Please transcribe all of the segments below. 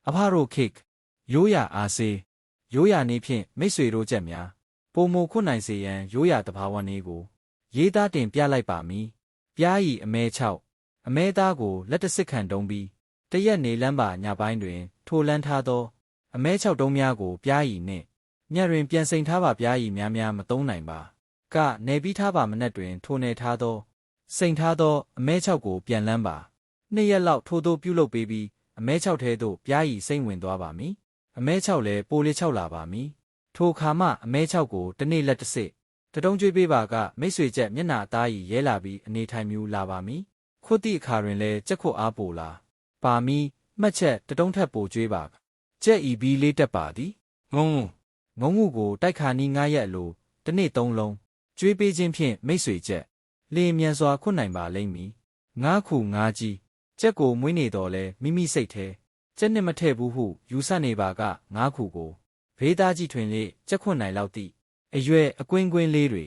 အဖရိုခိတ်ရိုးရာအားစေးရိုးရာနည်းဖြင့်မိတ်ဆွေတို့ချက်များပိုမိုခွနိုင်စေရန်ရိုးရာတဘာဝနည်းကိုရေးသားတင်ပြလိုက်ပါမည်ပြားဤအမဲ6အမဲသားကိုလက်တစစ်ခံတုံးပြီးတရက်နေလမ်းပါညပိုင်းတွင်ထိုလန်းထားသောအမဲ6တုံးများကိုပြားဤနှင့်ညတွင်ပြန်စိန်ထားပါပြားဤများမသုံးနိုင်ပါကနေပြီးထားပါမနက်တွင်ထိုနယ်ထားသောစိန်ထားသောအမဲ6ကိုပြန်လန်းပါ2ရက်လောက်ထိုသို့ပြုလုပ်ပေးပြီးအမဲ6ထဲသို့ပြားဤစိမ့်ဝင်သွားပါမည်အမဲ6လည်းပိုလေး6လာပါမည်ထိုခါမှအမဲ6ကိုတနေ့လက်တစစ်တတုံးကျွေးပေးပါကမိတ်ဆွေချက်မျက်နှာအသားဤရဲလာပြီးအနေထိုင်မြူလာပါမည်ခွတ်သည့်အခါတွင်လည်းကြက်ခွတ်အားပိုလာပါမည်မှတ်ချက်တတုံးထက်ပိုကျွေးပါကြက်ဤဘီလေးတက်ပါသည်ငုံမှုကိုတိုက်ခါနီး9ရက်အလိုတနေ့3လုံးကျွေးပေးခြင်းဖြင့်မိတ်ဆွေချက်လျင်မြန်စွာခွတ်နိုင်ပါလိမ့်မည်9ခု9ကြီးကြက်ကိုမွေးနေတော်လဲမိမိစိတ်ထဲကြက်နှစ်မထည့်ဘူးဟုယူဆနေပါက9ခုကိုဘေးသားကြီးထွင်လေးကြက်ခွတ်နိုင်လောက်သည့်အရွယ်အကွင်းလေးတွေ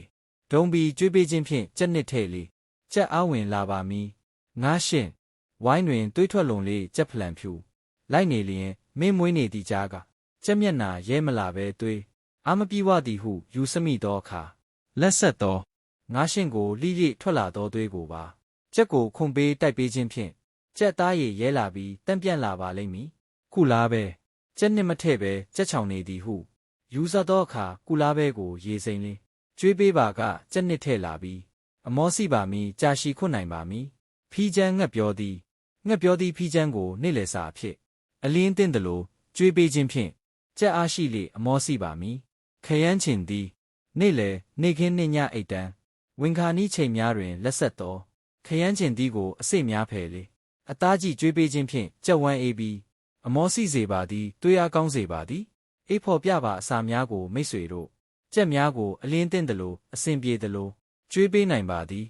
ဒုံပြီးကျွေးပေးခြင်းဖြင့်ကြက်နှစ်ထည့်လေးကြက်အားဝင်လာပါမည်9ရှင်းဝိုင်းတွင်တွေးထွက်လုံလေးကြက်ဖလံဖြူလိုက်နေလျင်မင်းမွေးနေသည့်ကြားကကြက်မျက်နာရဲမလာပဲတွေးအာမပြေဝသည်ဟုယူဆမိသောအခါလက်ဆက်သော9ရှင်းကိုလိလိထွက်လာသောသွေးကိုပါကြက်ကိုခွန်ပေးတိုက်ပေးခြင်းဖြင့်ကြက်သားရည်ရဲလာပြီးတန့်ပြန့်လာပါလိမ့်မည်ခုလားပဲကြက်နှစ်မထည့်ပဲကြက်ချောင်နေသည်ဟုယူဆသောအခါကုလားပဲကိုရေစိမ်လေးကျွေးပေးပါကကြက်နှစ်ထည့်လာပြီးအမောစီပါမီကြာရှည်ခွတ်နိုင်ပါမည်ဖီးချမ်းငှက်ပြောသည်ဖီးချမ်းကိုနေ့လည်စာအဖြစ်အလင်းသင့်သလိုကျွေးပေးခြင်းဖြင့်ကြက်အားရှိလေအမောစီပါမည်ခရမ်းချင်သည်နေ့လည်နေ့ခင်းနေ့ညအိတ်တန်းဝင်ခါနီးချိန်များတွင်လက်ဆက်သောခရမ်းချင်သည်ကိုအစိတ်များဖယ်လေအသားကြီးကျွေးပေးခြင်းဖြင့်ကြက်ဝမ်းအေးပြီးအမောစီစေပါသည်တွေးအားကောင်းစေပါသည်အေးဖော်ပြပါအစာများကိုမိတ်ဆွေတို့ကြက်များကိုအလင်းသင့်သလိုအစဉ်ပြေသလိုကျွေးပေးနိုင်ပါသည်